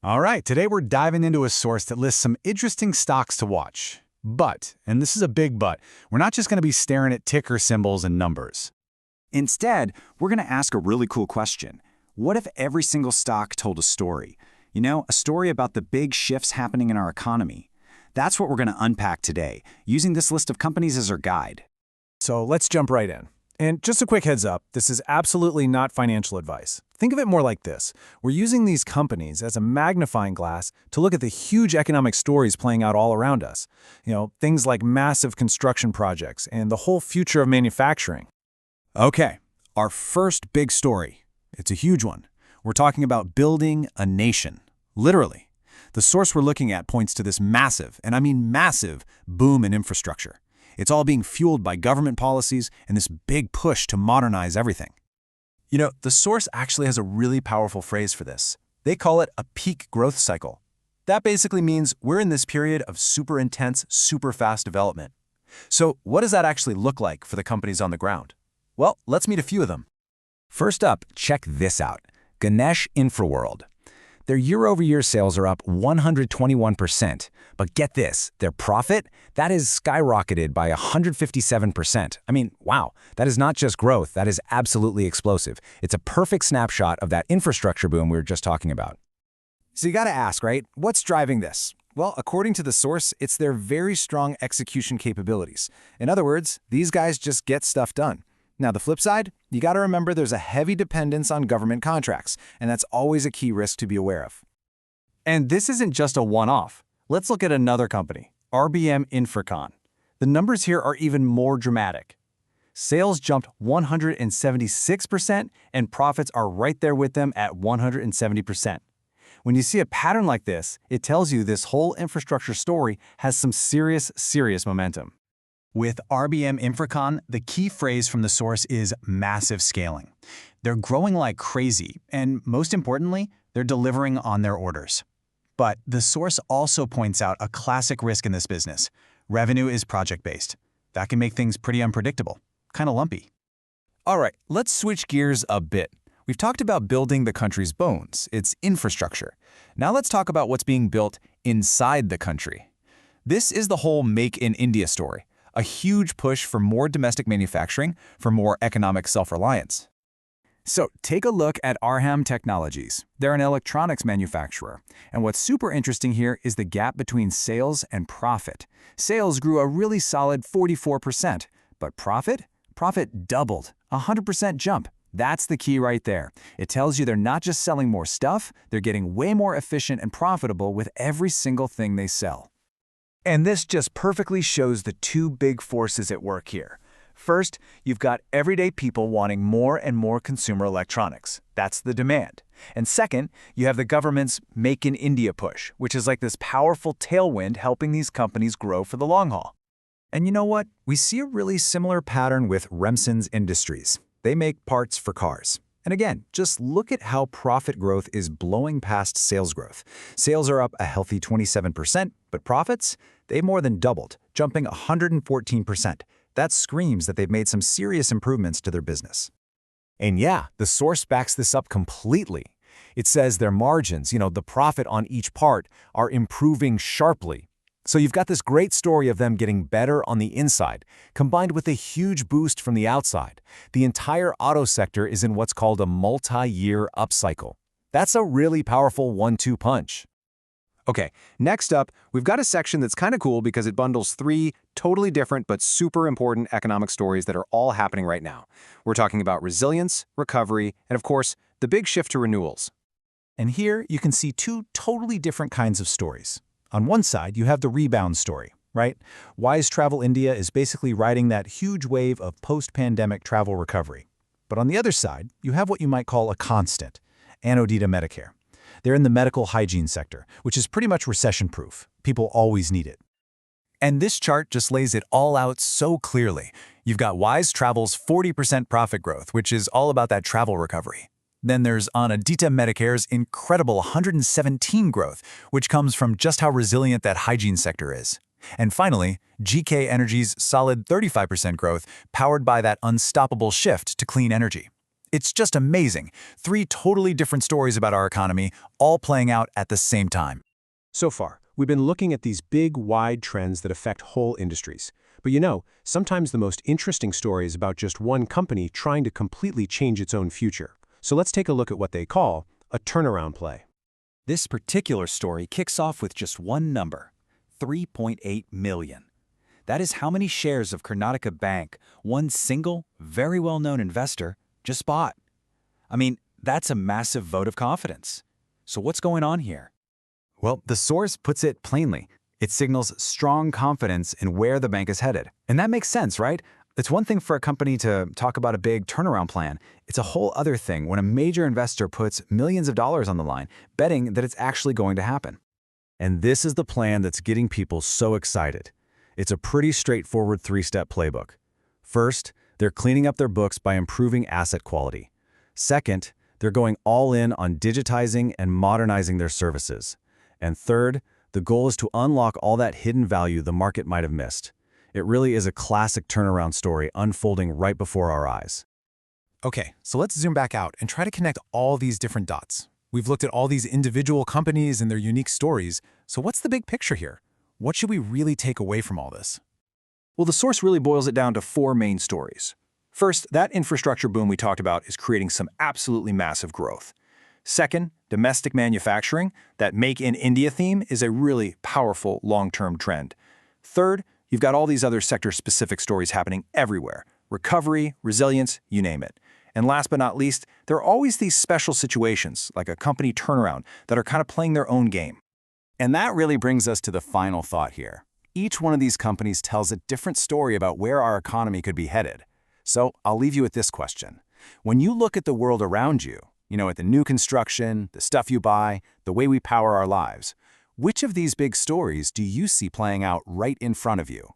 All right, today we're diving into a source that lists some interesting stocks to watch. But, and this is a big but, we're not just going to be staring at ticker symbols and numbers. Instead, we're going to ask a really cool question. What if every single stock told a story? You know, a story about the big shifts happening in our economy. That's what we're going to unpack today, using this list of companies as our guide. So let's jump right in. And just a quick heads up, this is absolutely not financial advice. Think of it more like this. We're using these companies as a magnifying glass to look at the huge economic stories playing out all around us. You know, things like massive construction projects and the whole future of manufacturing. Okay, our first big story. It's a huge one. We're talking about building a nation. Literally. The source we're looking at points to this massive, and I mean massive, boom in infrastructure. It's all being fueled by government policies and this big push to modernize everything. You know, the source actually has a really powerful phrase for this. They call it a peak growth cycle. That basically means we're in this period of super intense, super fast development. So what does that actually look like for the companies on the ground? Well, let's meet a few of them. First up, check this out. Ganesh InfraWorld. Their year-over-year sales are up 121%. But get this, their profit, that is skyrocketed by 157%. I mean, wow, that is not just growth, that is absolutely explosive. It's a perfect snapshot of that infrastructure boom we were just talking about. So you gotta ask, right? What's driving this? Well, according to the source, it's their very strong execution capabilities. In other words, these guys just get stuff done. Now, the flip side, you gotta remember there's a heavy dependence on government contracts, and that's always a key risk to be aware of. And this isn't just a one-off. Let's look at another company, RBM Infracon. The numbers here are even more dramatic. Sales jumped 176%, and profits are right there with them at 170%. When you see a pattern like this, it tells you this whole infrastructure story has some serious momentum. With RBM Infracon, the key phrase from the source is massive scaling. They're growing like crazy, and most importantly, they're delivering on their orders. But the source also points out a classic risk in this business. Revenue is project-based. That can make things pretty unpredictable, kind of lumpy. All right, let's switch gears a bit. We've talked about building the country's bones, its infrastructure. Now let's talk about what's being built inside the country. This is the whole Make in India story. A huge push for more domestic manufacturing, for more economic self-reliance. So take a look at Arham Technologies. They're an electronics manufacturer. And what's super interesting here is the gap between sales and profit. Sales grew a really solid 44%, but profit? Profit doubled, 100% jump. That's the key right there. It tells you they're not just selling more stuff, they're getting way more efficient and profitable with every single thing they sell. And this just perfectly shows the two big forces at work here. First, you've got everyday people wanting more and more consumer electronics. That's the demand. And second, you have the government's Make in India push, which is like this powerful tailwind helping these companies grow for the long haul. And you know what? We see a really similar pattern with Remsen's Industries. They make parts for cars. And again, just look at how profit growth is blowing past sales growth. Sales are up a healthy 27%, but profits? They've more than doubled, jumping 114%. That screams that they've made some serious improvements to their business. And yeah, the source backs this up completely. It says their margins, the profit on each part, are improving sharply. So you've got this great story of them getting better on the inside, combined with a huge boost from the outside. The entire auto sector is in what's called a multi-year upcycle. That's a really powerful 1-2 punch. Okay, next up, we've got a section that's kind of cool because it bundles three totally different but super important economic stories that are all happening right now. We're talking about resilience, recovery, and of course, the big shift to renewals. And here you can see two totally different kinds of stories. On one side, you have the rebound story, right? Wise Travel India is basically riding that huge wave of post-pandemic travel recovery. But on the other side, you have what you might call a constant, Anodita Medicare. They're in the medical hygiene sector, which is pretty much recession-proof. People always need it. And this chart just lays it all out so clearly. You've got Wise Travel's 40% profit growth, which is all about that travel recovery. Then there's Anodita Medicare's incredible 117 growth, which comes from just how resilient that hygiene sector is. And finally, GK Energy's solid 35% growth, powered by that unstoppable shift to clean energy. It's just amazing. 3 totally different stories about our economy, all playing out at the same time. So far, we've been looking at these big, wide trends that affect whole industries. But sometimes the most interesting story is about just one company trying to completely change its own future. So let's take a look at what they call a turnaround play. This particular story kicks off with just one number, 3.8 million. That is how many shares of Karnataka Bank one single, very well-known investor just bought. I mean, that's a massive vote of confidence. So what's going on here? Well, the source puts it plainly. It signals strong confidence in where the bank is headed. And that makes sense, right? It's one thing for a company to talk about a big turnaround plan. It's a whole other thing when a major investor puts millions of dollars on the line, betting that it's actually going to happen. And this is the plan that's getting people so excited. It's a pretty straightforward 3-step playbook. First, they're cleaning up their books by improving asset quality. Second, they're going all in on digitizing and modernizing their services. And third, the goal is to unlock all that hidden value the market might have missed. It really is a classic turnaround story unfolding right before our eyes. Okay, so let's zoom back out and try to connect all these different dots. We've looked at all these individual companies and their unique stories, so what's the big picture here? What should we really take away from all this? Well, the source really boils it down to 4 main stories. First, that infrastructure boom we talked about is creating some absolutely massive growth. Second, domestic manufacturing, that Make in India theme is a really powerful long-term trend. Third, you've got all these other sector-specific stories happening everywhere. Recovery, resilience, you name it. And last but not least, there are always these special situations, like a company turnaround, that are kind of playing their own game. And that really brings us to the final thought here. Each one of these companies tells a different story about where our economy could be headed. So I'll leave you with this question. When you look at the world around you, at the new construction, the stuff you buy, the way we power our lives, which of these big stories do you see playing out right in front of you?